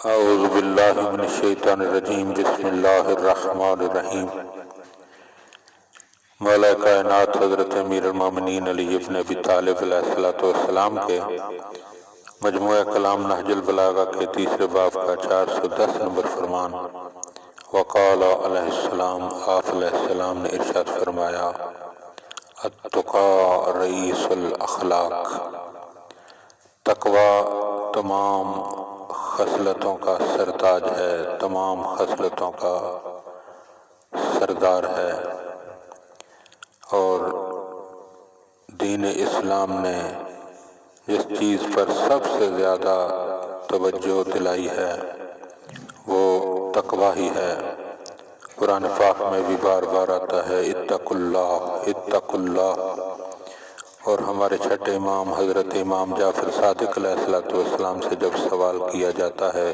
اعوذ باللہ من الشیطان الرجیم بسم اللہ الرحمن الرحیم۔ مولا کائنات حضرت امیر المومنین علی ابن ابی طالب علیہ السلام کے مجموعہ کلام نہجل balagah کے تیسرے باب کا 410 نمبر فرمان۔ وقال علیہ السلام، آپ علیہ السلام نے ارشاد فرمایا، التقیٰ رئیس الاخلاق، تقوی تمام خصلتوں کا سرتاج ہے، تمام خصلتوں کا سردار ہے۔ اور دین اسلام نے جس چیز پر سب سے زیادہ توجہ دلائی ہے وہ تقوی ہی ہے۔ قرآن پاک میں بھی بار بار آتا ہے اتقوا اللہ اتقوا اللہ۔ اور ہمارے چھٹے امام حضرت امام جعفر صادق علیہ السلام سے جب سوال کیا جاتا ہے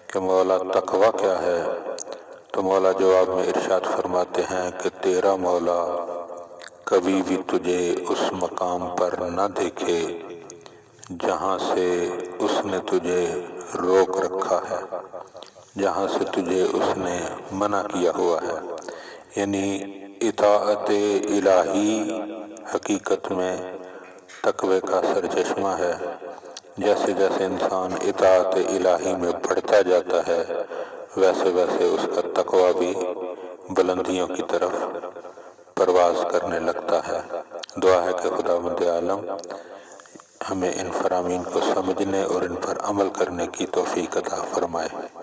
کہ مولا تقوی کیا ہے، تو مولا جواب میں ارشاد فرماتے ہیں کہ تیرا مولا کبھی بھی تجھے اس مقام پر نہ دیکھے جہاں سے اس نے تجھے روک رکھا ہے، جہاں سے تجھے اس نے منع کیا ہوا ہے۔ یعنی اطاعت الہی حقیقت میں تقوی کا سرچشمہ ہے۔ جیسے جیسے انسان اطاعت الہی میں بڑھتا جاتا ہے ویسے ویسے اس کا تقوی بھی بلندیوں کی طرف پرواز کرنے لگتا ہے۔ دعا ہے کہ خداوند عالم ہمیں ان فرامین کو سمجھنے اور ان پر عمل کرنے کی توفیق عطا فرمائے۔